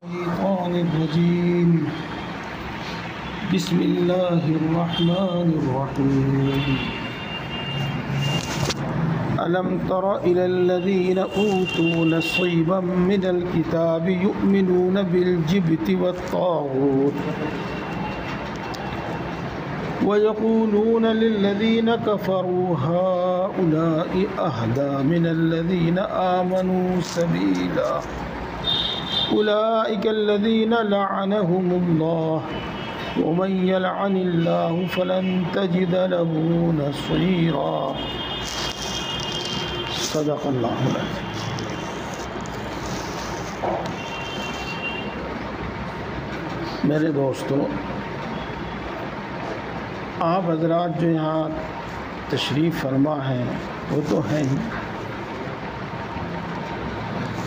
الشيطان الرجيم بسم الله الرحمن الرحيم ألم تر إلى الذين أوتوا نصيبا من الكتاب يؤمنون بالجبت والطاغوت ويقولون للذين كفروا هؤلاء أهدى من الذين آمنوا سبيلا أولئك الذين لعنهم الله ومن يلعن الله فلن تجد له نصيرا صدق اللہ العظیم۔ میرے دوستو، آپ حضرات جو یہاں تشریف فرما ہیں وہ تو ہیں ہی،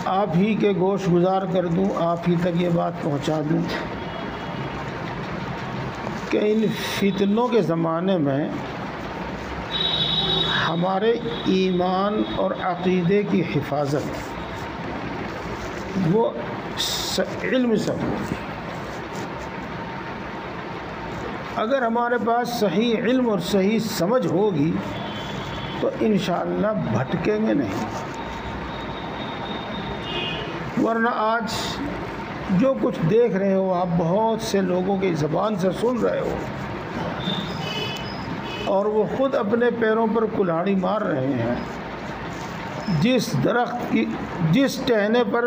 آپ ہی کے گوش گزار کر دوں، آپ ہی تک یہ بات پہنچا دوں کہ ان فتنوں کے زمانے میں ہمارے ایمان اور عقیدے کی حفاظت وہ علم سے ہوگی۔ اگر ہمارے پاس صحیح علم اور صحیح سمجھ ہوگی تو انشاءاللہ بھٹکیں گے نہیں، ورنہ آج جو کچھ دیکھ رہے ہو آپ بہت سے لوگوں کی زبان سے سن رہے ہو، اور وہ خود اپنے پیروں پر کلاڑی مار رہے ہیں۔ جس درخت کی جس ٹہنے پر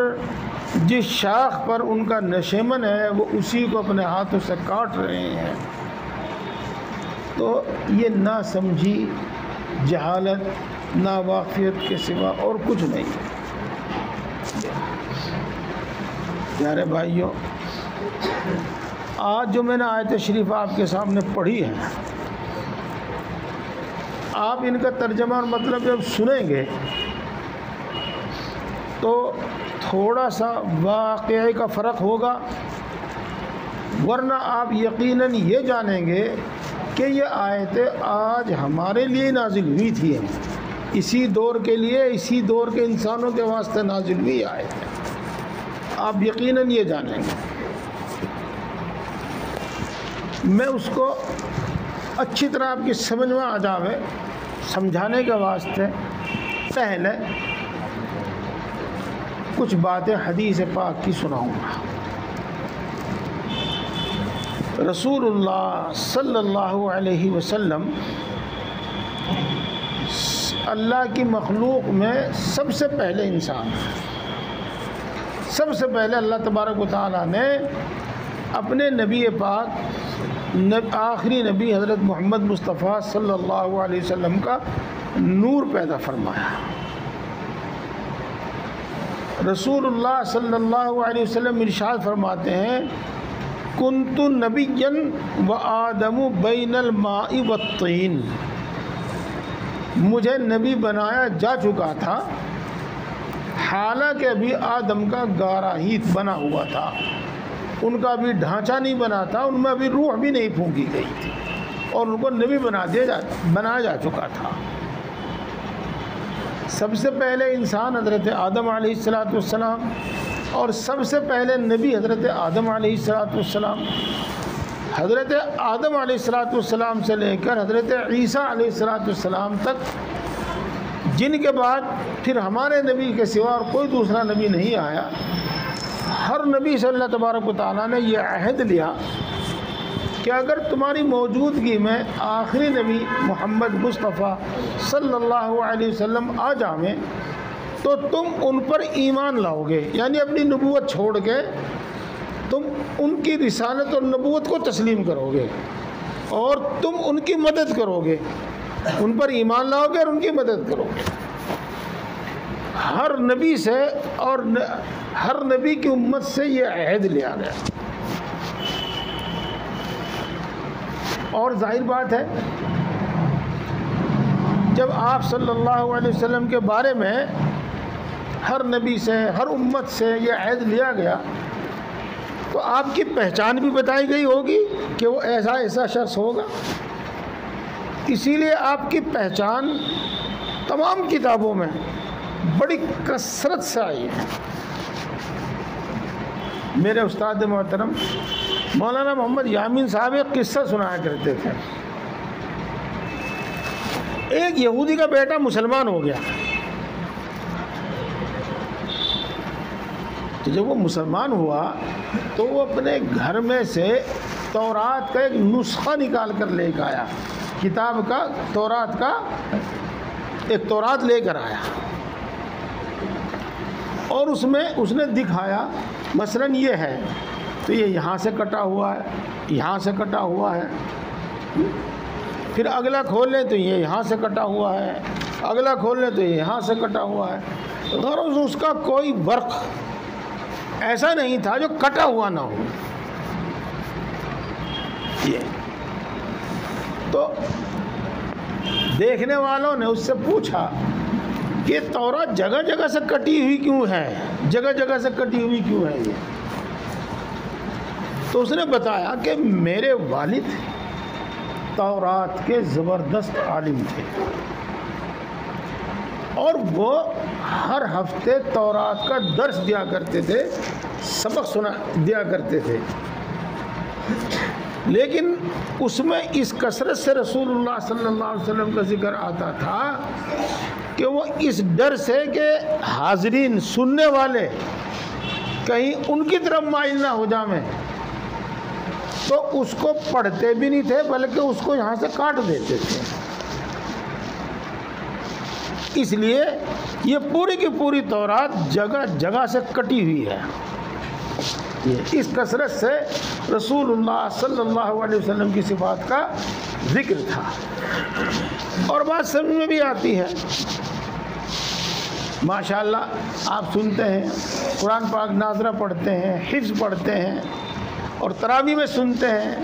جس شاخ پر ان کا نشیمن ہے وہ اسی کو اپنے ہاتھوں سے کاٹ رہے ہیں، تو یہ نہ سمجھی، جہالت، ناواقفیت کے سوا اور کچھ نہیں ہے۔ پیارے بھائیوں، آج جو میں نے آیت شریف آپ کے سامنے پڑھی ہے، آپ ان کا ترجمہ اور مطلب جب سنیں گے تو تھوڑا سا واقعے کا فرق ہوگا، ورنہ آپ یقیناً یہ جانیں گے کہ یہ آیتیں آج ہمارے لیے نازل ہوئی تھی، اسی دور کے لیے، اسی دور کے انسانوں کے واسطے نازل ہوئی آیتیں، آپ یقیناً یہ جانیں گے۔ میں اس کو اچھی طرح آپ کی سمجھ میں آ جاوے سمجھانے کے واسطے پہلے کچھ باتیں حدیث پاک کی سناؤں گا۔ رسول اللہ صلی اللہ علیہ وسلم اللہ کی مخلوق میں سب سے پہلے انسان ہیں۔ سب سے پہلے اللہ تبارک و تعالیٰ نے اپنے نبی پاک، آخری نبی حضرت محمد مصطفیٰ صلی اللہ علیہ وسلم کا نور پیدا فرمایا۔ رسول اللہ صلی اللہ علیہ وسلم ارشاد فرماتے ہیں، کنت نبیا و آدم بین الماء والطین، مجھے نبی بنایا جا چکا تھا حالانکہ ابھی آدم کا گارا ہی بنا ہوا تھا، ان کا بھی ڈھانچہ نہیں بنا تھا، ان میں ابھی روح بھی نہیں پھونکی گئی تھی، اور ان کو نبی بنایا جا چکا تھا۔ سب سے پہلے انسان حضرت آدم علیہ السلام، اور سب سے پہلے نبی حضرت آدم علیہ السلام۔ حضرت آدم علیہ السلام سے لے کر حضرت عیسیٰ علیہ السلام تک، جن کے بعد پھر ہمارے نبی کے سوا اور کوئی دوسرا نبی نہیں آیا، ہر نبی سے اللہ تبارک و تعالیٰ نے یہ عہد لیا کہ اگر تمہاری موجودگی میں آخری نبی محمد مصطفیٰ صلی اللہ علیہ وسلم آ جائیں تو تم ان پر ایمان لاؤ گے، یعنی اپنی نبوت چھوڑ کے تم ان کی رسالت اور نبوت کو تسلیم کرو گے، اور تم ان کی مدد کرو گے، ان پر ایمان لاؤ گے اور ان کی مدد کرو گے۔ ہر نبی سے اور ہر نبی کی امت سے یہ عہد لیا گیا، اور ظاہر بات ہے جب آپ صلی اللہ علیہ وسلم کے بارے میں ہر نبی سے، ہر امت سے یہ عہد لیا گیا تو آپ کی پہچان بھی بتائی گئی ہوگی کہ وہ ایسا شخص ہوگا، اسی لیے آپ کی پہچان تمام کتابوں میں بڑی کثرت سے آئی ہے۔ میرے استاد محترم مولانا محمد یامین صاحب ایک قصہ سنایا کرتے تھے. ایک یہودی کا بیٹا مسلمان ہو گیا. تو جب وہ مسلمان ہوا تو وہ اپنے گھر میں سے تورات کا ایک نسخہ نکال کر لے کے آیا. کتاب کا تورات کا ایک تورات لے کر آیا اور اس میں اس نے دکھایا مثلاً یہ ہے تو یہ یہاں سے کٹا ہوا ہے, یہاں سے کٹا ہوا ہے, پھر اگلا کھول لیں تو یہ یہاں سے کٹا ہوا ہے, اگلا کھول لیں تو یہ یہاں سے کٹا ہوا ہے. غرض اس کا کوئی ورق ایسا نہیں تھا جو کٹا ہوا نہ ہو. یہ تو دیکھنے والوں نے اس سے پوچھا کہ تورات جگہ جگہ سے کٹی ہوئی کیوں ہے, جگہ جگہ سے کٹی ہوئی کیوں ہے یہ؟ تو اس نے بتایا کہ میرے والد تورات کے زبردست عالم تھے اور وہ ہر ہفتے تورات کا درس دیا کرتے تھے, سبق سنا دیا کرتے تھے, لیکن اس میں اس کثرت سے رسول اللہ صلی اللہ علیہ وسلم کا ذکر آتا تھا کہ وہ اس ڈر سے کہ حاضرین سننے والے کہیں ان کی طرف مائل نہ ہو جائیں تو اس کو پڑھتے بھی نہیں تھے بلکہ اس کو یہاں سے کاٹ دیتے تھے. اس لیے یہ پوری کی پوری تورات جگہ جگہ سے کٹی ہوئی ہے. اس کثرت سے رسول اللہ صلی اللہ علیہ وسلم کی صفات کا ذکر تھا. اور بات سمجھ میں بھی آتی ہے. ماشاءاللہ آپ سنتے ہیں قرآن پاک ناظرہ پڑھتے ہیں, حفظ پڑھتے ہیں اور تراویح میں سنتے ہیں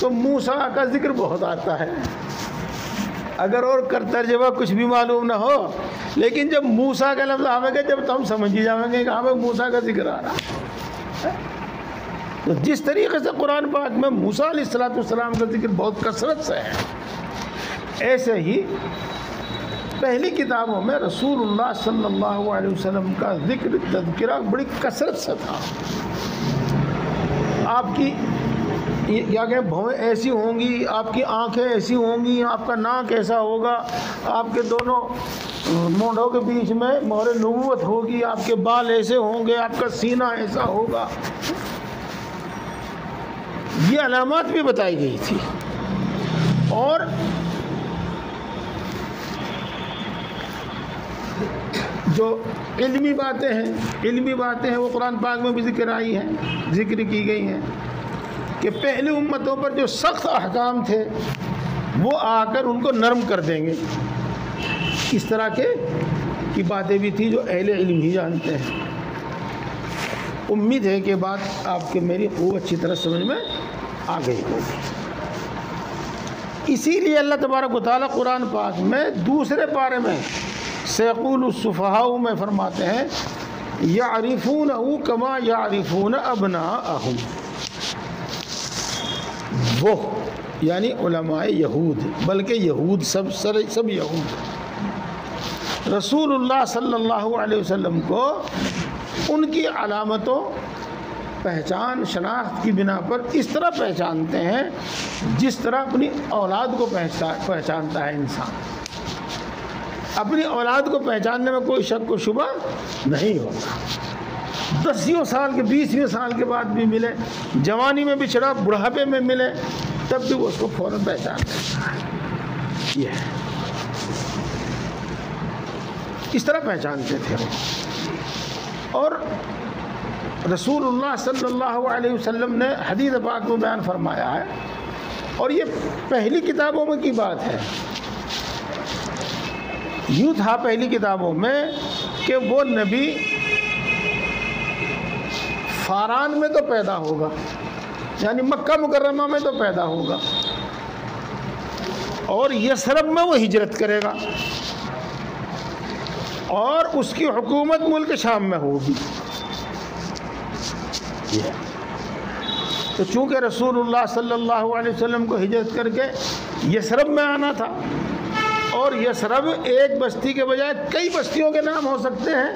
تو موسیٰ کا ذکر بہت آتا ہے. اگر اور ترجمہ کچھ بھی معلوم نہ ہو لیکن جب موسیٰ کا لفظ آئے گا جب تو ہم سمجھ ہی جائیں گے کہ ہمیں موسیٰ کا ذکر آ رہا ہے. تو جس طریقے سے قرآن پاک میں موسیٰ علیہ السلام کا ذکر بہت کثرت سے ہے, ایسے ہی پہلی کتابوں میں رسول اللہ صلی اللہ علیہ وسلم کا ذکر تذکرہ بڑی کثرت سے تھا. آپ کی کیا کہیں بھویں ایسی ہوں گی, آپ کی آنکھیں ایسی ہوں گی, آپ کا ناک ایسا ہوگا, آپ کے دونوں مونڈوں کے بیچ میں مہر نبوت ہوگی, آپ کے بال ایسے ہوں گے, آپ کا سینہ ایسا ہوگا. یہ علامات بھی بتائی گئی تھی. اور جو علمی باتیں ہیں وہ قرآن پاک میں بھی ذکر آئی ہیں, ذکر کی گئی ہیں کہ پہلی امتوں پر جو سخت احکام تھے وہ آ کر ان کو نرم کر دیں گے. اس طرح کی باتیں بھی تھی جو اہل علم ہی جانتے ہیں. امید ہے کہ بات آپ کے میری خوب اچھی طرح سمجھ میں آ گئی ہوگی. اسی لیے اللہ تبارک و تعالیٰ قرآن پاک میں دوسرے پارے میں سیقول السفہاء میں فرماتے ہیں یعرفونہ کما یعرفون ابناءہم. وہ یعنی علماء یہود, بلکہ یہود سب یہود رسول اللہ صلی اللہ علیہ وسلم کو ان کی علامتوں پہچان شناخت کی بنا پر اس طرح پہچانتے ہیں جس طرح اپنی اولاد کو پہچانتا ہے انسان. اپنی اولاد کو پہچاننے میں کوئی شک و شبہ نہیں ہوگا. 10 سال کے 20 سال کے بعد بھی ملے, جوانی میں بچھڑا, بڑھاپے میں ملے, تب بھی وہ اس کو فوراً پہچان لیتا ہے. یہ ہے اس طرح پہچانتے تھے. اور رسول اللہ صلی اللہ علیہ وسلم نے حدیث پاک میں بیان فرمایا ہے, اور یہ پہلی کتابوں میں کی بات ہے. یوں تھا پہلی کتابوں میں کہ وہ نبی فاران میں تو پیدا ہوگا, یعنی مکہ مکرمہ میں تو پیدا ہوگا, اور یثرب میں وہ ہجرت کرے گا, اور اس کی حکومت ملک شام میں ہوگی. تو چونکہ رسول اللہ صلی اللہ علیہ وسلم کو ہجرت کر کے یثرب میں آنا تھا, اور یثرب ایک بستی کے بجائے کئی بستیوں کے نام ہو سکتے ہیں,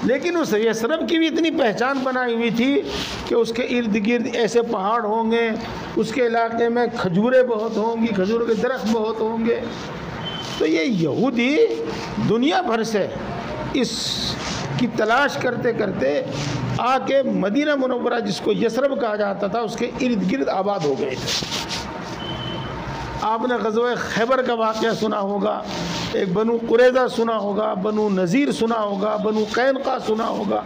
لیکن اس یثرب کی بھی اتنی پہچان بنائی ہوئی تھی کہ اس کے ارد گرد ایسے پہاڑ ہوں گے، اس کے علاقے میں کھجوریں بہت ہوں گی، کھجوروں کے درخت بہت ہوں گے. تو یہ یہودی دنیا بھر سے اس کی تلاش کرتے کرتے آ کے مدینہ منورہ، جس کو یثرب کہا جاتا تھا، اس کے ارد گرد آباد ہو گئے تھے. آپ نے غزوہ خیبر کا واقعہ سنا ہوگا، ایک بنو قریظہ سنا ہوگا، بنو نذیر سنا ہوگا، بنو قینقاع سنا ہوگا.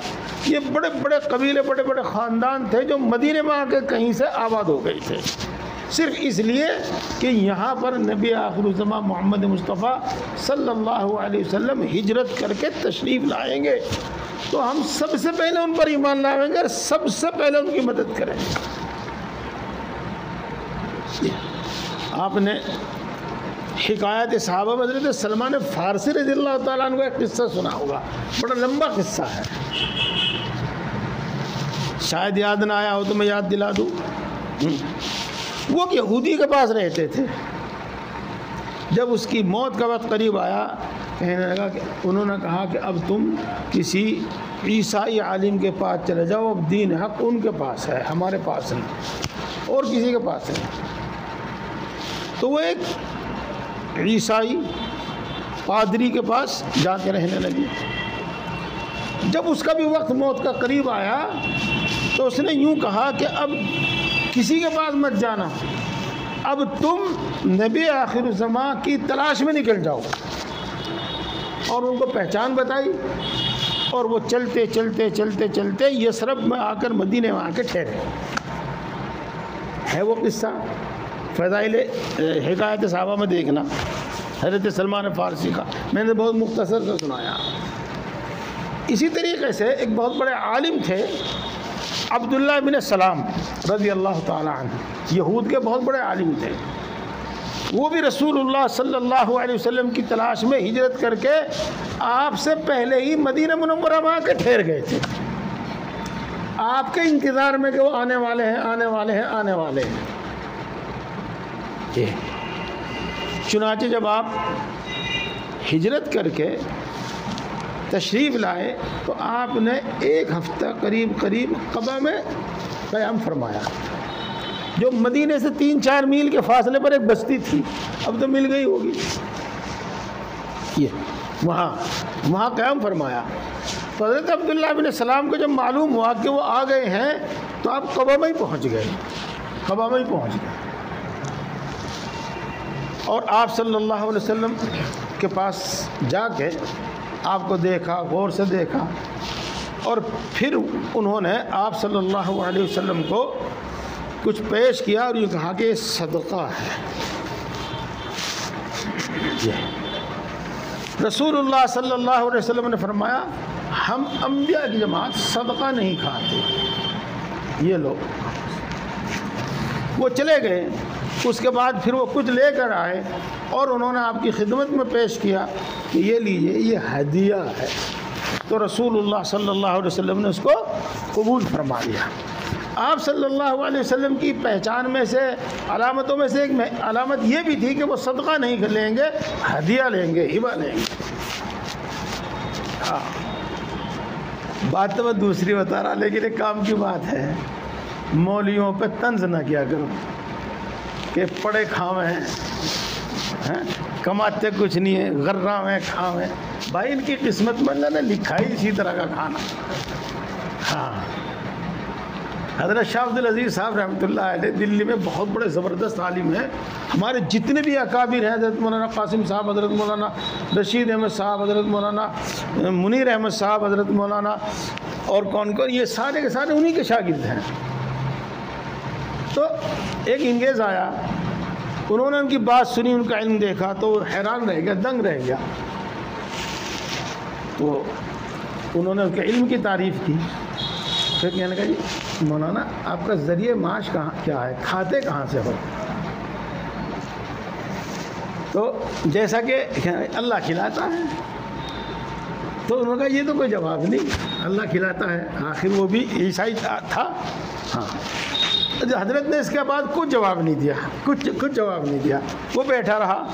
یہ بڑے بڑے قبیلے، بڑے بڑے خاندان تھے جو مدینے میں آ کے کہیں سے آباد ہو گئے تھے، صرف اس لیے کہ یہاں پر نبی آخر الزمان محمد مصطفیٰ صلی اللہ علیہ وسلم ہجرت کر کے تشریف لائیں گے، تو ہم سب سے پہلے ان پر ایمان لائیں گے اور سب سے پہلے ان کی مدد کریں گے. آپ نے حکایت صحابہ میں حضرت سلمان فارسی رضی اللہ تعالیٰ عنہ کا ایک قصہ سنا ہوگا، بڑا لمبا قصہ ہے، شاید یاد نہ آیا ہو تو میں یاد دلا دوں. وہ یہودی کے پاس رہتے تھے. جب اس کی موت کا وقت قریب آیا، کہنے لگا کہ انہوں نے کہا کہ اب تم کسی عیسائی عالم کے پاس چلے جاؤ، اب دین حق ان کے پاس ہے، ہمارے پاس نہیں، اور کسی کے پاس ہے. تو وہ ایک عیسائی پادری کے پاس جا کے رہنے لگی. جب اس کا بھی وقت موت کا قریب آیا تو اس نے یوں کہا کہ اب کسی کے پاس مت جانا، اب تم نبی آخر الزمان کی تلاش میں نکل جاؤ. اور ان کو پہچان بتائی، اور وہ چلتے چلتے چلتے چلتے یثرب میں آ کر مدینے میں آ کے ٹھہرے. ہے وہ قصہ فضائل حکایت صحابہ میں دیکھنا، حضرت سلمان فارسی کا میں نے بہت مختصر سے سنایا. اسی طریقے سے ایک بہت بڑے عالم تھے عبداللہ بن سلام رضی اللہ تعالیٰ عنہ، یہود کے بہت بڑے عالم تھے. وہ بھی رسول اللہ صلی اللہ علیہ وسلم کی تلاش میں ہجرت کر کے آپ سے پہلے ہی مدینہ منورہ میں آ کے ٹھہر گئے تھے، آپ کے انتظار میں کہ وہ آنے والے ہیں، آنے والے ہیں، آنے والے ہیں. چنانچہ جب آپ ہجرت کر کے تشریف لائے تو آپ نے ایک ہفتہ قریب قبا میں قیام فرمایا، جو مدینے سے 3-4 میل کے فاصلے پر ایک بستی تھی، اب تو مل گئی ہوگی. یہ وہاں قیام فرمایا. تو حضرت عبداللہ بن سلام کو جب معلوم ہوا کہ وہ آ گئے ہیں تو آپ قبا میں ہی پہنچ گئے. اور آپ صلی اللہ علیہ وسلم کے پاس جا کے آپ کو دیکھا، غور سے دیکھا، اور پھر انہوں نے آپ صلی اللہ علیہ وسلم کو کچھ پیش کیا اور یہ کہا کہ یہ صدقہ ہے. رسول اللہ صلی اللہ علیہ وسلم نے فرمایا ہم انبیاء کی جماعت صدقہ نہیں کھاتے، یہ لوگ. وہ چلے گئے. اس کے بعد پھر وہ کچھ لے کر آئے اور انہوں نے آپ کی خدمت میں پیش کیا کہ یہ لیجیے، یہ ہدیہ ہے. تو رسول اللہ صلی اللہ علیہ وسلم نے اس کو قبول فرما لیا. آپ صلی اللہ علیہ وسلم کی پہچان میں سے علامتوں میں سے ایک علامت یہ بھی تھی کہ وہ صدقہ نہیں لیں گے، ہدیہ لیں گے، ہبہ لیں گے. ہاں، بات تو میں دوسری بتا رہا، لیکن ایک کام کی بات ہے، مولویوں پہ طنز نہ کیا کرو کہ پڑے کھاوے ہیں، کماتے کچھ نہیں ہے، غرام ہیں، کھاوے. بھائی ان کی قسمت میں اللہ نے لکھا ہی اسی طرح کا کھانا. ہاں، حضرت شاہ عبد العزیز صاحب رحمۃ اللہ علیہ دلی میں بہت بڑے زبردست عالم ہیں. ہمارے جتنے بھی اکابر ہیں، حضرت مولانا قاسم صاحب، حضرت مولانا رشید احمد صاحب، حضرت مولانا منیر احمد صاحب، حضرت مولانا اور کون، یہ سارے کے سارے انہی کے شاگرد ہیں. تو ایک انگریز آیا، انہوں نے ان کی بات سنی، ان کا علم دیکھا تو حیران رہ گیا، دنگ رہ گیا. تو انہوں نے ان کے علم کی تعریف کی. پھر کہنے لگا جی مولانا آپ کا ذریعہ معاش کیا ہے، کھاتے کہاں سے ہو؟ تو جیسا کہ اللہ کھلاتا ہے. تو انہوں نے کہا یہ تو کوئی جواب نہیں، اللہ کھلاتا ہے، آخر وہ بھی عیسائی تھا. ہاں، حضرت نے اس کے بعد کچھ جواب نہیں دیا، کچھ جواب نہیں دیا. وہ بیٹھا رہا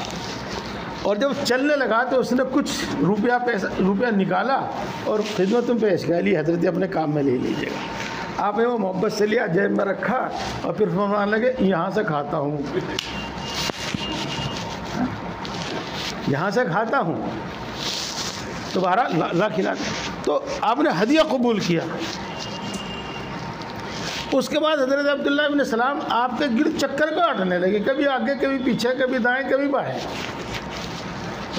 اور جب چلنے لگا تو اس نے کچھ روپیہ نکالا اور خدمت میں پیش کیا، لیے حضرت اپنے کام میں لے لیجیے گا۔ آپ نے وہ محبت سے لیا، جیب میں رکھا اور پھر فرمانے لگے یہاں سے کھاتا ہوں، یہاں سے کھاتا ہوں، دوبارہ اللہ کھلاتا۔ تو آپ نے ہدیہ قبول کیا۔ اس کے بعد حضرت عبداللہ ابن سلام آپ کے گرد چکر کاٹنے لگے، کبھی آگے کبھی پیچھے، کبھی دائیں کبھی بائیں۔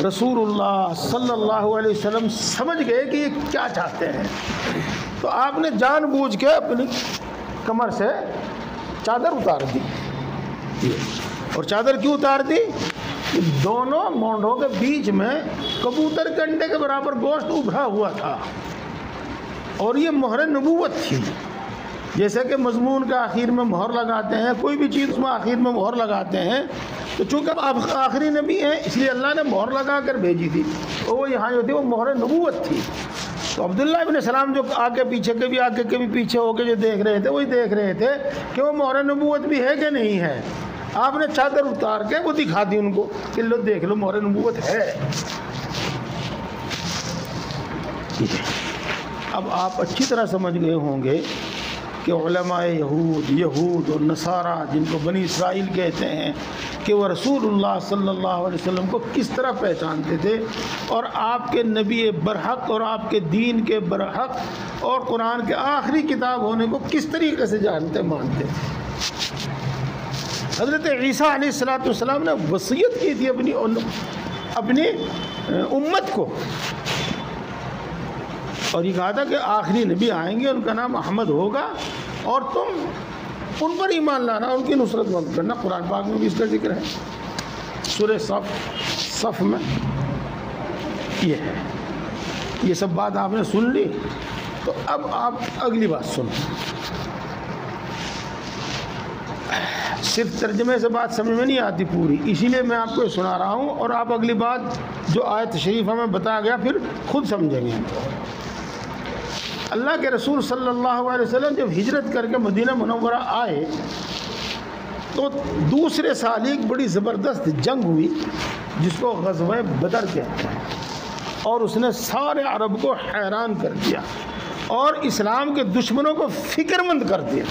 رسول اللہ صلی اللہ علیہ وسلم سمجھ گئے کہ یہ کیا چاہتے ہیں، تو آپ نے جان بوجھ کے اپنی کمر سے چادر اتار دی۔ اور چادر کیوں اتار دی؟ کہ دونوں مونڈوں کے بیچ میں کبوتر کے انڈے کے برابر گوشت ابھرا ہوا تھا، اور یہ مہر نبوت تھی۔ جیسے کہ مضمون کے آخر میں مہر لگاتے ہیں، کوئی بھی چیز اس میں آخر میں مہر لگاتے ہیں، تو چونکہ آپ آخری نبی ہیں اس لیے اللہ نے مہر لگا کر بھیجی تھی، اور وہ یہاں جو تھی وہ مہر نبوت تھی۔ تو عبداللہ ابن سلام جو آگے پیچھے کبھی آگے کبھی پیچھے ہو کے جو دیکھ رہے تھے، وہی دیکھ رہے تھے کہ وہ مہر نبوت بھی ہے کہ نہیں ہے۔ آپ نے چادر اتار کے وہ دکھا دی ان کو کہ لو دیکھ لو مہر نبوت ہے۔ اب آپ اچھی طرح سمجھ گئے ہوں گے کہ علماء یہود اور نصارہ، جن کو بنی اسرائیل کہتے ہیں، کہ وہ رسول اللہ صلی اللہ علیہ وسلم کو کس طرح پہچانتے تھے، اور آپ کے نبی برحق اور آپ کے دین کے برحق اور قرآن کے آخری کتاب ہونے کو کس طریقے سے جانتے مانتے تھے۔ حضرت عیسیٰ علیہ السلام نے وصیت کی تھی اپنی امت کو، اور یہ کہا تھا کہ آخری نبی آئیں گے، ان کا نام احمد ہوگا، اور تم ان پر ایمان لانا، ان کی نصرت مت کرنا۔ قرآن پاک میں بھی اس کا ذکر ہے، سورہ صف میں یہ ہے۔ یہ سب بات آپ نے سن لی، تو اب آپ اگلی بات سنیں۔ صرف ترجمے سے بات سمجھ میں نہیں آتی پوری، اسی لیے میں آپ کو سنا رہا ہوں، اور آپ اگلی بات جو آیت شریفہ میں بتایا گیا پھر خود سمجھیں گے۔ اللہ کے رسول صلی اللہ علیہ وسلم جب ہجرت کر کے مدینہ منورہ آئے تو دوسرے سال ایک بڑی زبردست جنگ ہوئی جس کو غزوہ بدر کہتے ہیں، اور اس نے سارے عرب کو حیران کر دیا اور اسلام کے دشمنوں کو فکر مند کر دیا۔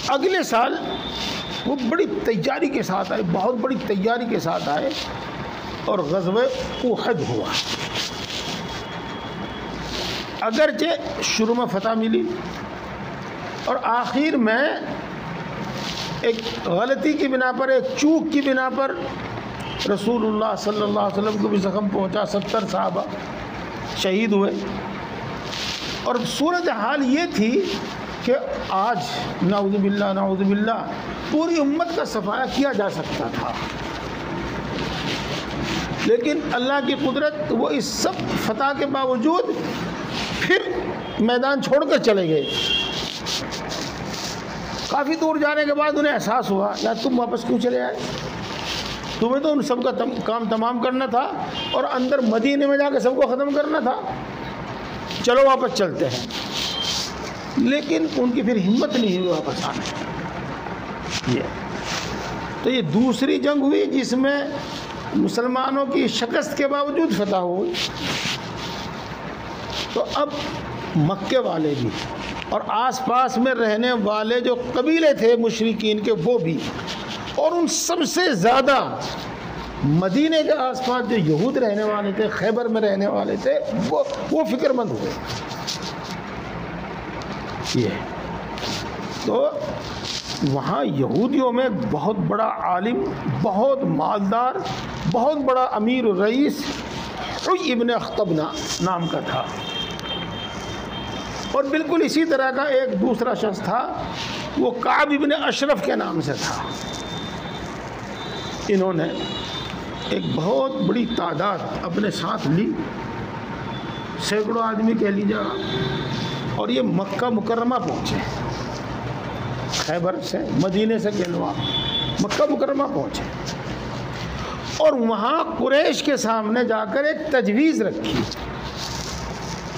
اگلے سال وہ بڑی تیاری کے ساتھ آئے، بہت بڑی تیاری کے ساتھ آئے، اور غزوہ احد ہوا۔ اگرچہ شروع میں فتح ملی، اور آخر میں ایک غلطی کی بنا پر، ایک چوک کی بنا پر رسول اللہ صلی اللہ علیہ وسلم کو بھی زخم پہنچا، 70 صحابہ شہید ہوئے۔ اور صورتحال یہ تھی کہ آج نعوذ باللہ پوری امت کا صفایا کیا جا سکتا تھا، لیکن اللہ کی قدرت، وہ اس سب فتح کے باوجود پھر میدان چھوڑ کر چلے گئے۔ کافی دور جانے کے بعد انہیں احساس ہوا، یا تم واپس کیوں چلے آئے؟ تمہیں تو ان سب کا کام تمام کرنا تھا، اور اندر مدینے میں جا کے سب کو ختم کرنا تھا، چلو واپس چلتے ہیں۔ لیکن ان کی پھر ہمت نہیں ہوئی واپس آنے۔ تو یہ دوسری جنگ ہوئی جس میں مسلمانوں کی شکست کے باوجود فتح ہوئی۔ تو اب مکے والے بھی اور آس پاس میں رہنے والے جو قبیلے تھے مشرکین کے، وہ بھی، اور ان سب سے زیادہ مدینے کے آس پاس جو یہود رہنے والے تھے، خیبر میں رہنے والے تھے، وہ فکر مند ہوئے۔ تو وہاں یہودیوں میں بہت بڑا عالم، بہت مالدار، بہت بڑا امیر الرئیس حی ابن اخطب نام کا تھا، اور بالکل اسی طرح کا ایک دوسرا شخص تھا، وہ کعب ابن اشرف کے نام سے تھا۔ انہوں نے ایک بہت بڑی تعداد اپنے ساتھ لی، سینکڑوں آدمی کہہ لیجیے، اور یہ مکہ مکرمہ پہنچے، خیبر سے، مدینے سے کہہ لو آپ، مکہ مکرمہ پہنچے، اور وہاں قریش کے سامنے جا کر ایک تجویز رکھی،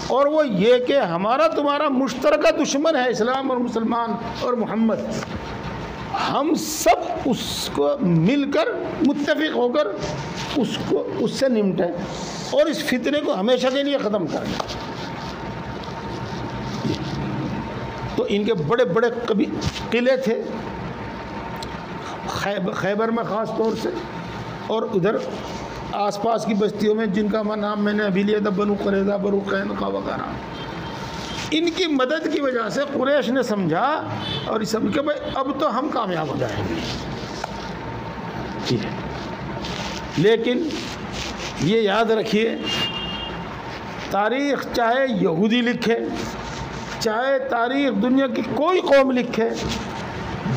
اور وہ یہ کہ ہمارا تمہارا مشترکہ دشمن ہے اسلام اور مسلمان اور محمد، ہم سب اس کو مل کر متفق ہو کر اس سے نمٹیں اور اس فتنے کو ہمیشہ کے لیے ختم کر دیں. تو ان کے بڑے بڑے قلعے تھے خیبر میں خاص طور سے، اور ادھر آس پاس کی بستیوں میں جن کا نام میں نے ابھی لیا تھا، بنو قریظہ، بنو قینقاع وغیرہ. ان کی مدد کی وجہ سے قریش نے سمجھا اور یہ سب کہ بھائی اب تو ہم کامیاب ہو جائیں گے. لیکن یہ یاد رکھیے، تاریخ چاہے یہودی لکھے، چاہے تاریخ دنیا کی کوئی قوم لکھے،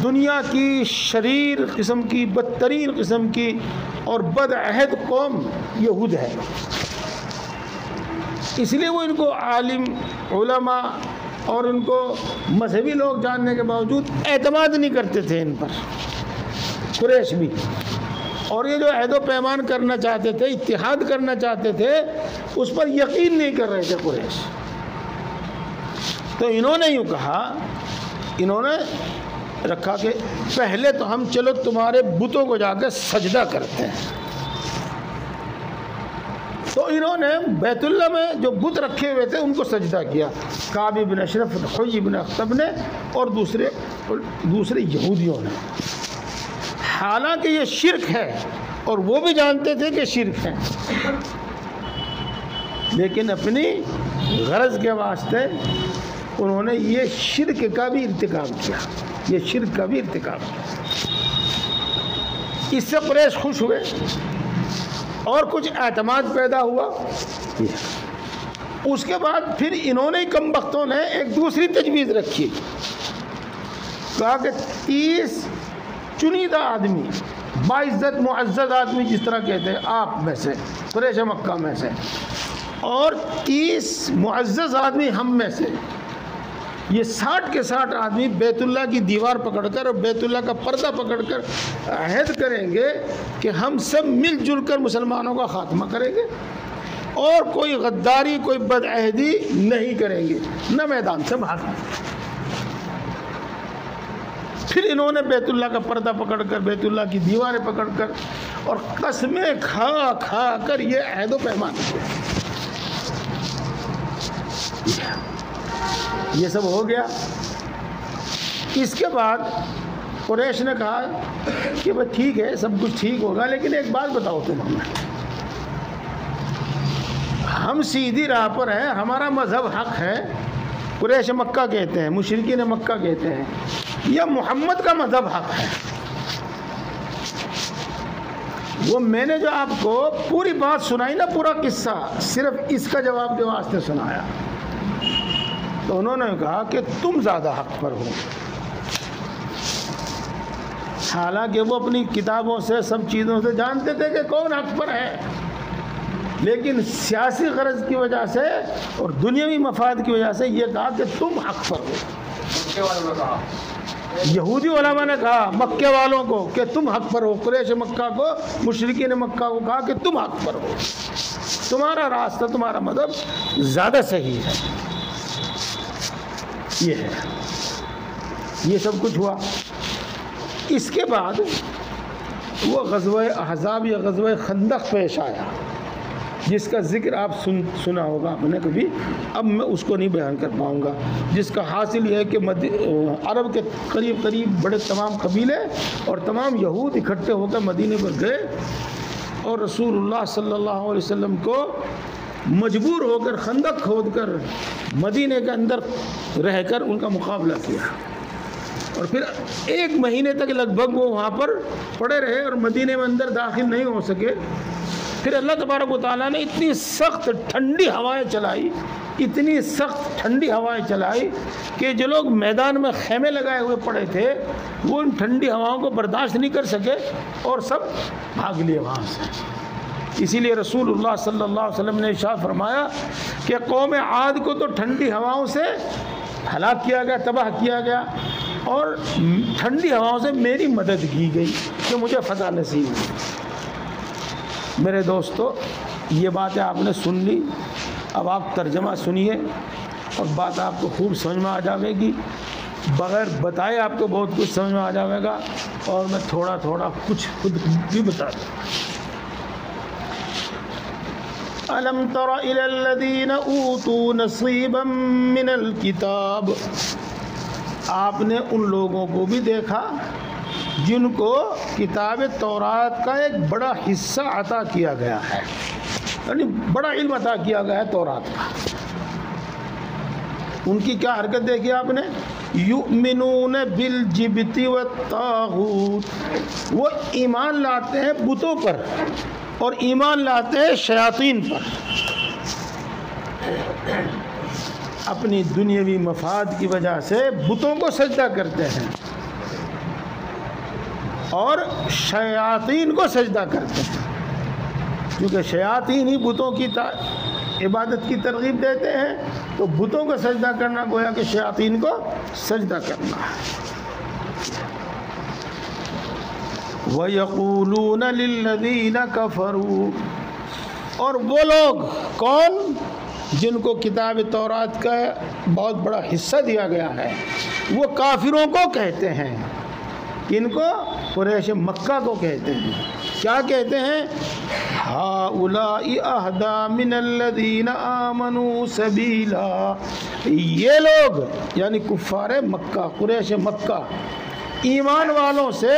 دنیا کی شریر قسم کی، بدترین قسم کی اور بدعہد قوم یہود ہے. اس لیے وہ ان کو عالم، علماء اور ان کو مذہبی لوگ جاننے کے باوجود اعتماد نہیں کرتے تھے ان پر، قریش بھی. اور یہ جو عہد و پیمان کرنا چاہتے تھے، اتحاد کرنا چاہتے تھے، اس پر یقین نہیں کر رہے تھے قریش. تو انہوں نے یوں کہا، انہوں نے رکھا کہ پہلے تو ہم چلو تمہارے بتوں کو جا کے سجدہ کرتے ہیں. تو انہوں نے بیت اللہ میں جو بت رکھے ہوئے تھے ان کو سجدہ کیا، کعب بن اشرف، حی بن اخطب نے اور دوسرے یہودیوں نے. حالانکہ یہ شرک ہے اور وہ بھی جانتے تھے کہ شرک ہے، لیکن اپنی غرض کے واسطے انہوں نے یہ شرک کا بھی ارتکاب کیا، یہ شرک کا بھی ارتکاب کیا. اس سے قریش خوش ہوئے اور کچھ اعتماد پیدا ہوا. اس کے بعد پھر انہوں نے کم بختوں نے ایک دوسری تجویز رکھی، کہا کہ 30 چنیدہ آدمی، باعزت معزز آدمی جس طرح کہتے ہیں آپ میں سے، قریش مکہ میں سے، اور 30 معزز آدمی ہم میں سے، یہ 60 کے 60 آدمی بیت اللہ کی دیوار پکڑ کر اور بیت اللہ کا پردہ پکڑ کر عہد کریں گے کہ ہم سب مل جل کر مسلمانوں کا خاتمہ کریں گے اور کوئی غداری، کوئی بدعہدی نہیں کریں گے، نہ میدان سے بھاگیں. پھر انہوں نے بیت اللہ کا پردہ پکڑ کر، بیت اللہ کی دیواریں پکڑ کر اور قسمیں کھا کھا کر یہ عہد و پیمان کیا. یہ سب ہو گیا. اس کے بعد قریش نے کہا کہ بھئی ٹھیک ہے، سب کچھ ٹھیک ہوگا، لیکن ایک بات بتاؤ تم ہمیں، ہم سیدھی راہ پر ہیں، ہمارا مذہب حق ہے، قریش مکہ کہتے ہیں، مشرکین مکہ کہتے ہیں، یا محمد کا مذہب حق ہے؟ وہ میں نے جو آپ کو پوری بات سنائی نا، پورا قصہ صرف اس کا جواب کے واسطے سنایا. تو انہوں نے کہا کہ تم زیادہ حق پر ہو. حالانکہ وہ اپنی کتابوں سے، سب چیزوں سے جانتے تھے کہ کون حق پر ہے، لیکن سیاسی غرض کی وجہ سے اور دنیاوی مفاد کی وجہ سے یہ کہا کہ تم حق پر ہو. یہودی علماء نے کہا مکے والوں کو کہ تم حق پر ہو، قریش مکہ کو، مشرکین مکہ کو کہا کہ تم حق پر ہو، تمہارا راستہ، تمہارا مذہب زیادہ صحیح ہے. یہ ہے، یہ سب کچھ ہوا. اس کے بعد وہ غزوہ احزاب یا غزوہ خندق پیش آیا، جس کا ذکر آپ سنا ہوگا آپ نے کبھی، اب میں اس کو نہیں بیان کر پاؤں گا. جس کا حاصل یہ ہے کہ عرب کے قریب قریب بڑے تمام قبیلے اور تمام یہود اکٹھے ہو کر مدینے پر گئے اور رسول اللہ صلی اللہ علیہ وسلم کو مجبور ہو کر خندق کھود کر مدینے کے اندر رہ کر ان کا مقابلہ کیا. اور پھر 1 مہینے تک لگ بھگ وہ وہاں پر پڑے رہے اور مدینے میں اندر داخل نہیں ہو سکے. پھر اللہ تبارک و تعالیٰ نے اتنی سخت ٹھنڈی ہوائیں چلائی، اتنی سخت ٹھنڈی ہوائیں چلائی کہ جو لوگ میدان میں خیمے لگائے ہوئے پڑے تھے وہ ان ٹھنڈی ہواؤں کو برداشت نہیں کر سکے اور سب بھاگ لیے وہاں سے. اسی لیے رسول اللہ صلی اللہ علیہ وسلم نے ارشاد فرمایا کہ قوم عاد کو تو ٹھنڈی ہواؤں سے ہلاک کیا گیا، تباہ کیا گیا، اور ٹھنڈی ہواؤں سے میری مدد کی گئی کہ مجھے فتح نصیب ہوئی. میرے دوستو، یہ باتیں آپ نے سن لی، اب آپ ترجمہ سنیے اور بات آپ کو خوب سمجھ میں آ جائے گی بغیر بتائے آپ کو بہت کچھ سمجھ میں آ جائے گا، اور میں تھوڑا تھوڑا کچھ خود بھی بتا دوں۔ أَلَمْ تَرَ إِلَى الَّذِينَ أُوتُوا نَصِيبًا مِّنَ الْكِتَابِ، آپ نے ان لوگوں کو بھی دیکھا جن کو کتاب تورات کا ایک بڑا حصہ عطا کیا گیا ہے، یعنی بڑا علم عطا کیا گیا ہے تورات کا۔ ان کی کیا حرکت دیکھی آپ نے؟ یؤمنون بالجبت والطاغوت، وہ ایمان لاتے ہیں بتوں پر اور ایمان لاتے ہیں شیاطین پر، اپنی دنیاوی مفاد کی وجہ سے بتوں کو سجدہ کرتے ہیں اور شیاطین کو سجدہ کرتے ہیں، کیونکہ شیاطین ہی بتوں کی عبادت کی ترغیب دیتے ہیں، تو بتوں کو سجدہ کرنا گویا کہ شیاطین کو سجدہ کرنا ہے۔ وَيَقُولُونَ لِلَّذِينَ كَفَرُوا، اور وہ لوگ کون؟ جن کو کتاب تورات کا بہت بڑا حصہ دیا گیا ہے، وہ کافروں کو کہتے ہیں۔ کن کو؟ قریش مکہ کو کہتے ہیں۔ کیا کہتے ہیں؟ هَؤُلَاءِ أَهْدَىٰ مِنَ الَّذِينَ آمَنُوا سَبِيلًا، یہ لوگ یعنی کفار مکہ، قریش مکہ، ایمان والوں سے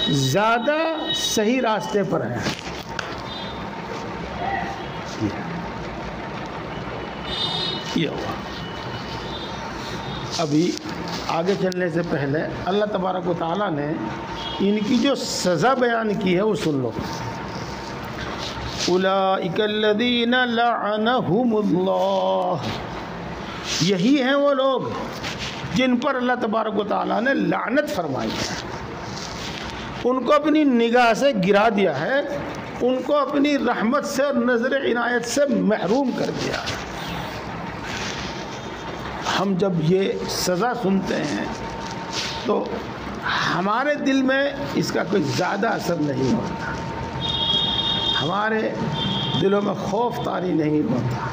زیادہ صحیح راستے پر ہیں۔ یہ ہوا۔ ابھی آگے چلنے سے پہلے اللہ تبارک و تعالیٰ نے ان کی جو سزا بیان کی ہے وہ سن لو۔ اولئک الذین لعنہم اللہ، یہی ہیں وہ لوگ جن پر اللہ تبارک و تعالیٰ نے لعنت فرمائی ہے، ان کو اپنی نگاہ سے گرا دیا ہے، ان کو اپنی رحمت سے اور نظر عنایت سے محروم کر دیا ہے۔ ہم جب یہ سزا سنتے ہیں تو ہمارے دل میں اس کا کوئی زیادہ اثر نہیں ہوتا، ہمارے دلوں میں خوف طاری نہیں ہوتا،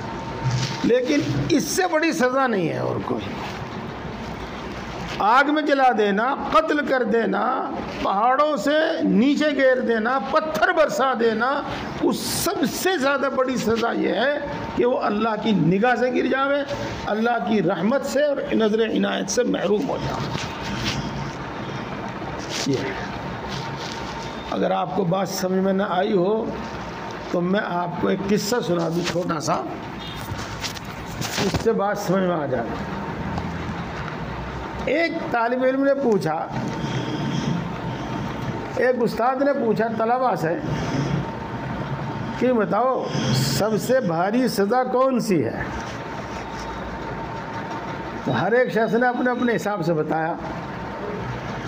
لیکن اس سے بڑی سزا نہیں ہے اور کوئی۔ آگ میں جلا دینا، قتل کر دینا، پہاڑوں سے نیچے گیر دینا، پتھر برسا دینا، اس سب سے زیادہ بڑی سزا یہ ہے کہ وہ اللہ کی نگاہ سے گر جاوے، اللہ کی رحمت سے اور نظر عنایت سے محروم ہو جاوے۔ یہ اگر آپ کو بات سمجھ میں نہ آئی ہو تو میں آپ کو ایک قصہ سنا دوں چھوٹا سا، اس سے بات سمجھ میں آ جائے۔ ایک طالب علم نے پوچھا، ایک استاد نے پوچھا طلباء سے کہ بتاؤ سب سے بھاری سزا کون سی ہے؟ تو ہر ایک شخص نے اپنے اپنے حساب سے بتایا۔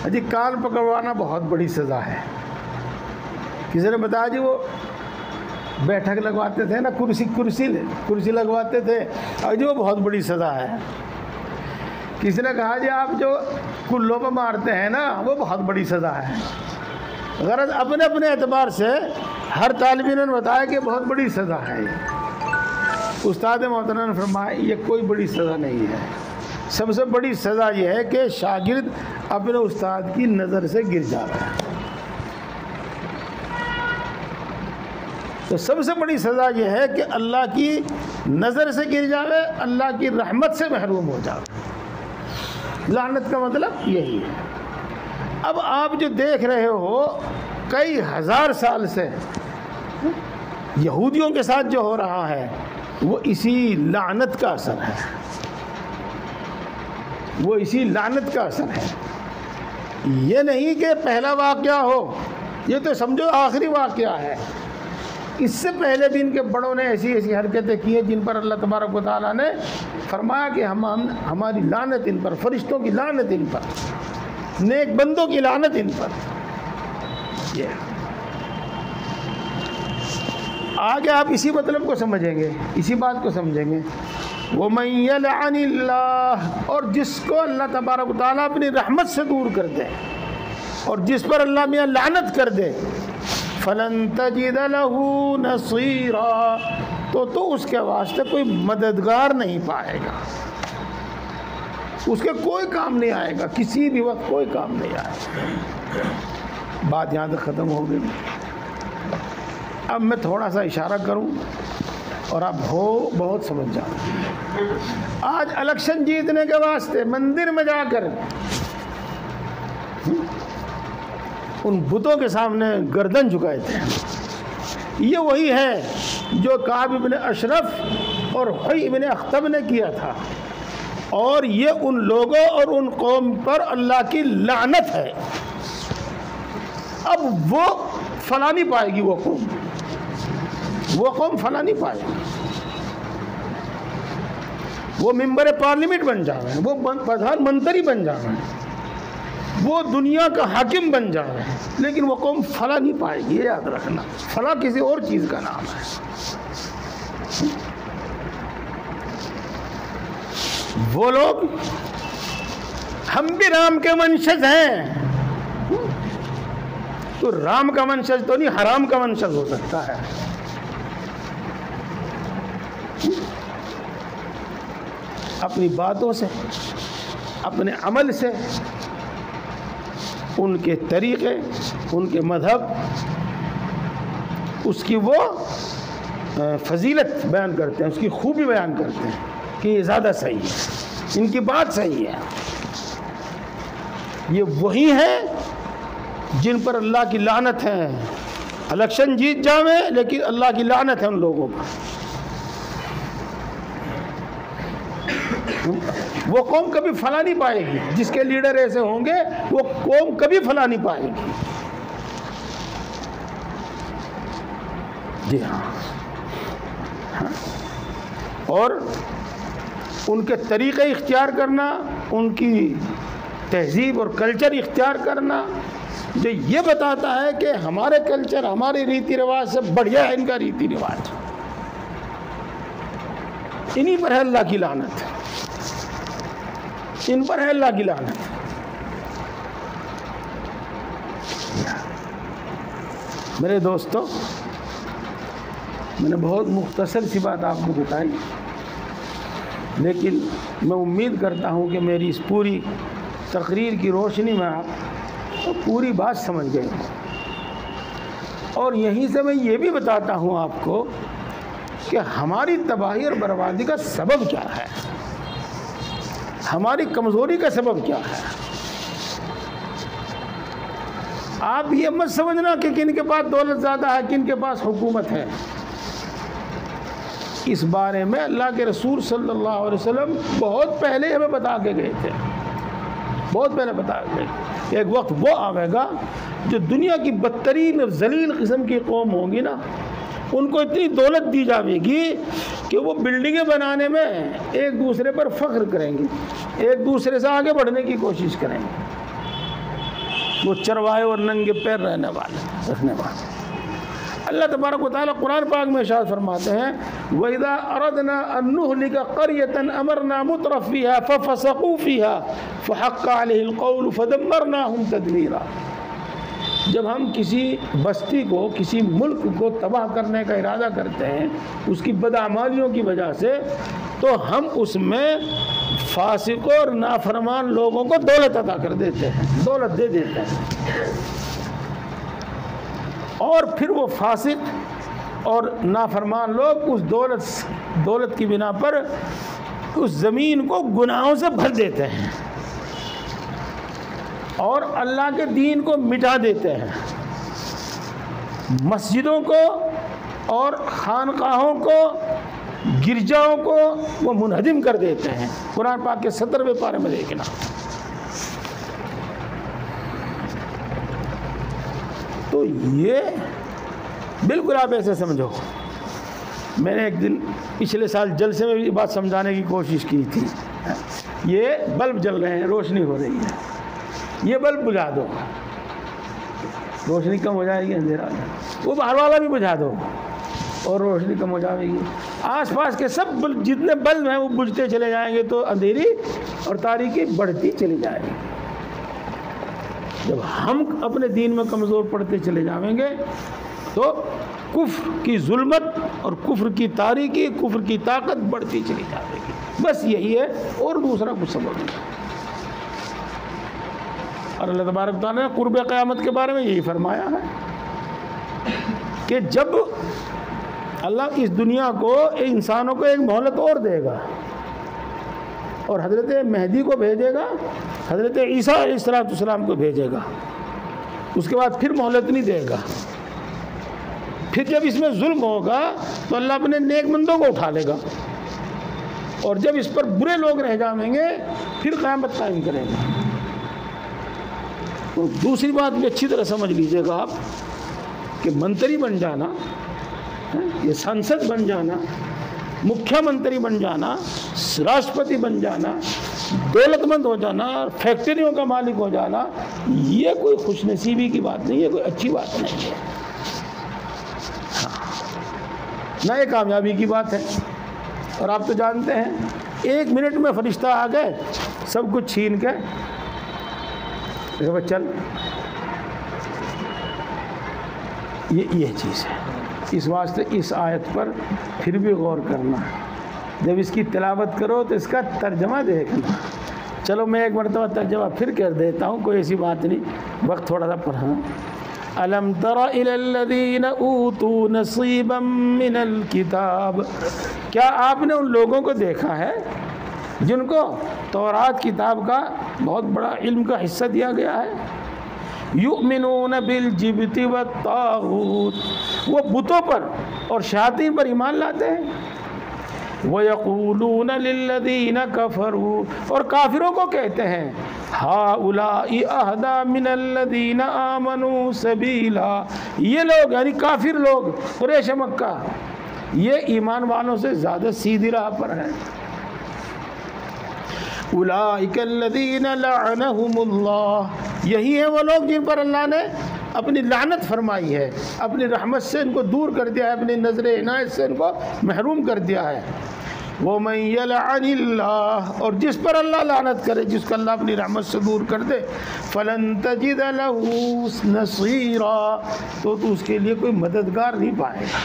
جی کان پکڑوانا بہت بڑی سزا ہے۔ کسی نے بتایا جی وہ بیٹھک لگواتے تھے نا، کرسی لگواتے تھے، اور جو بہت بڑی سزا ہے۔ کسی نے کہا جی آپ جو کلوں پہ مارتے ہیں نا وہ بہت بڑی سزا ہے۔ غرض اپنے اپنے اعتبار سے ہر طالب علم نے بتایا کہ بہت بڑی سزا ہے۔ استاد محترم نے فرمایا یہ کوئی بڑی سزا نہیں ہے، سب سے بڑی سزا یہ ہے کہ شاگرد اپنے استاد کی نظر سے گر جاتا ہے۔ تو سب سے بڑی سزا یہ ہے کہ اللہ کی نظر سے گر جاوے، اللہ کی رحمت سے محروم ہو جاوے۔ لعنت کا مطلب یہی ہے۔ اب آپ جو دیکھ رہے ہو کئی ہزار سال سے یہودیوں کے ساتھ جو ہو رہا ہے وہ اسی لعنت کا اثر ہے، وہ اسی لعنت کا اثر ہے۔ یہ نہیں کہ پہلا واقعہ ہو، یہ تو سمجھو آخری واقعہ ہے۔ اس سے پہلے بھی ان کے بڑوں نے ایسی ایسی حرکتیں کی ہیں جن پر اللہ تبارک و تعالیٰ نے فرمایا کہ ہماری لعنت ان پر، فرشتوں کی لعنت ان پر، نیک بندوں کی لعنت ان پر۔ یہ آگے آپ اسی مطلب کو سمجھیں گے، اسی بات کو سمجھیں گے۔ وَمَن يَلْعَنِ اللَّهُ، اور جس کو اللہ تبارک و تعالیٰ اپنی رحمت سے دور کر دے اور جس پر اللہ میاں لعنت کر دے، فَلَن تَجِدَ لَهُ نَصِيرًا، تو اس کے واسطے کوئی مددگار نہیں پائے گا۔ اس کے کوئی کام نہیں آئے گا، کسی بھی وقت کوئی کام نہیں آئے گا۔ بات یہاں تک ختم ہو گئی۔ اب میں تھوڑا سا اشارہ کروں اور آپ بہت سمجھ جائیں۔ آج الیکشن جیتنے کے واسطے مندر میں جا کر ان بتوں کے سامنے گردن جھکائے تھے، یہ وہی ہے جو کعب ابن اشرف اور حی ابن اخطب نے کیا تھا، اور یہ ان لوگوں اور ان قوم پر اللہ کی لعنت ہے۔ اب وہ فلاں نہیں پائے گی، وہ قوم فلاں نہیں پائے گی۔ وہ ممبر پارلیمنٹ بن جائے، وہ پردھان منتری بن جائے، وہ دنیا کا حاکم بن جائے، لیکن وہ قوم فلاں نہیں پائے گی، یہ یاد رکھنا۔ فلاں کسی اور چیز کا نام ہے۔ وہ لوگ، ہم بھی رام کے منشج ہیں، تو رام کا منشج تو نہیں، حرام کا منشج ہو سکتا ہے۔ اپنی باتوں سے، اپنے عمل سے، ان کے طریقے، ان کے مذہب، اس کی وہ فضیلت بیان کرتے ہیں، اس کی خوبی بیان کرتے ہیں کہ یہ زیادہ صحیح ہے، ان کی بات صحیح ہے۔ یہ وہی ہیں جن پر اللہ کی لعنت ہے۔ الیکشن جیت جاویں لیکن اللہ کی لعنت ہے ان لوگوں پر۔ وہ قوم کبھی فلاں نہیں پائے گی، جس کے لیڈر ایسے ہوں گے وہ قوم کبھی فلاں نہیں پائے گی۔ جی ہاں، اور ان کے طریقے اختیار کرنا، ان کی تہذیب اور کلچر اختیار کرنا، جو یہ بتاتا ہے کہ ہمارے کلچر، ہمارے ریتی رواج سے بڑھیا ہے ان کا ریتی رواج۔ انہی پر ہے اللہ کی لعنت، ان پر ہے اللہ کی لعنت۔ میرے دوستو، میں نے بہت مختصر سی بات آپ کو بتائی، لیکن میں امید کرتا ہوں کہ میری اس پوری تقریر کی روشنی میں آپ پوری بات سمجھ گئے، اور یہیں سے میں یہ بھی بتاتا ہوں آپ کو کہ ہماری تباہی اور بربادی کا سبب کیا ہے، ہماری کمزوری کا سبب کیا ہے۔ آپ یہ مت سمجھنا کہ کن کے پاس دولت زیادہ ہے، کن کے پاس حکومت ہے۔ اس بارے میں اللہ کے رسول صلی اللہ علیہ وسلم بہت پہلے ہمیں بتا کے گئے تھے، بہت پہلے بتا کے گئے۔ ایک وقت وہ آئے گا جو دنیا کی بدترین اور ذلیل قسم کی قوم ہوں گی نا، ان کو اتنی دولت دی جائے گی کہ وہ بلڈنگیں بنانے میں ایک دوسرے پر فخر کریں گے، ایک دوسرے سے آگے بڑھنے کی کوشش کریں گے۔ وہ چروائے اور ننگے پیر رکھنے والے۔ اللہ تبارک و تعالیٰ قرآن پاک میں ارشاد فرماتے ہیں وَإِذَا أَرَدْنَا أَن نُهْلِكَ قَرْيَةً أَمَرْنَا مُتْرَفِّيهَا فَفَسَقُوا فِيهَا فَحَقَّ عَلَيْهِ الْقَوْلُ فَدَمَّرْنَاهُمْ تَدْمِيرًا۔ جب ہم کسی بستی کو، کسی ملک کو تباہ کرنے کا ارادہ کرتے ہیں اس کی بدعمالیوں کی وجہ سے، تو ہم اس میں فاسقوں اور نافرمان لوگوں کو دولت عطا کر دیتے ہیں، دولت دے دیتے ہیں، اور پھر وہ فاسق اور نافرمان لوگ اس دولت کی بنا پر اس زمین کو گناہوں سے بھر دیتے ہیں اور اللہ کے دین کو مٹا دیتے ہیں، مسجدوں کو اور خانقاہوں کو، گرجاؤں کو وہ منہدم کر دیتے ہیں۔ قرآن پاک کے 17ویں پارے میں دیکھنا۔ تو یہ بالکل آپ ایسے سمجھو، میں نے ایک دن پچھلے سال جلسے میں بھی بات سمجھانے کی کوشش کی تھی، یہ بلب جل رہے ہیں، روشنی ہو رہی ہے، یہ بلب بجھا دو، روشنی کم ہو جائے گی، اندھیرا ہو جائے گا۔ وہ باہر والا بھی بجھا دو اور روشنی کم ہو جائے گی۔ آس پاس کے سب جتنے بلب ہیں وہ بجھتے چلے جائیں گے تو اندھیری اور تاریکی بڑھتی چلی جائے گی۔ جب ہم اپنے دین میں کمزور پڑتے چلے جائیں گے تو کفر کی ظلمت اور کفر کی تاریکی، کفر کی طاقت بڑھتی چلی جائے گی. بس یہی ہے، اور دوسرا کچھ سبب نہیں. اور اللہ تبارک تعالیٰ نے قرب قیامت کے بارے میں یہی فرمایا ہے کہ جب اللہ اس دنیا کو، انسانوں کو ایک مہلت اور دے گا اور حضرت مہدی کو بھیجے گا، حضرت عیسیٰ علیہ السلام کو بھیجے گا، اس کے بعد پھر مہلت نہیں دے گا. پھر جب اس میں ظلم ہوگا تو اللہ اپنے نیک بندوں کو اٹھا لے گا، اور جب اس پر برے لوگ رہ جائیں گے پھر قیامت قائم کرے گا. تو دوسری بات بھی اچھی طرح سمجھ لیجئے گا آپ کہ منتری بن جانا، یہ سنسد بن جانا، مکھیہ منتری بن جانا، راشٹرپتی بن جانا، دولت مند ہو جانا، فیکٹریوں کا مالک ہو جانا، یہ کوئی خوش نصیبی کی بات نہیں ہے، کوئی اچھی بات نہیں ہے، نہ یہ کامیابی کی بات ہے. اور آپ تو جانتے ہیں 1 منٹ میں فرشتہ آ گئے سب کچھ چھین کے چل. یہ چیز ہے. اس واسطے اس آیت پر پھر بھی غور کرنا، جب اس کی تلاوت کرو تو اس کا ترجمہ دیکھنا. چلو میں ایک مرتبہ ترجمہ پھر کر دیتا ہوں، کوئی ایسی بات نہیں، وقت تھوڑا سا پڑھا. الم تر الی الذین اوتوا نصیبا من الکتاب، کیا آپ نے ان لوگوں کو دیکھا ہے جن کو تورات کتاب کا بہت بڑا علم کا حصہ دیا گیا ہے؟ یؤمنون بالجبت والطاغوت، وہ بتوں پر اور شیاطین پر ایمان لاتے ہیں. وَيَقُولُونَ لِلَّذِينَ كَفَرُوا، اور کافروں کو کہتے ہیں هَؤُلَاءِ أَهْدَىٰ مِنَ الَّذِينَ آمَنُوا سَبِيلًا، یہ لوگ یعنی کافر لوگ قریش مکہ یہ ایمان والوں سے زیادہ سیدھی راہ پر ہیں. أُولَٰئِكَ الَّذِينَ لَعَنَهُمُ اللَّهُ، یہی ہیں وہ لوگ جن پر اللہ نے اپنی لعنت فرمائی ہے، اپنی رحمت سے ان کو دور کر دیا ہے، اپنی نظر عنایت سے ان کو محروم کر دیا ہے. وَمَن يَلْعَنِ اللَّهُ، اور جس پر اللہ لعنت کرے، جس کو اللہ اپنی رحمت سے دور کر دے، فَلَن تَجِدَ لَهُ نَصِيرًا، تو اس کے لیے کوئی مددگار نہیں پائے گا.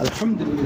الحمدللہ.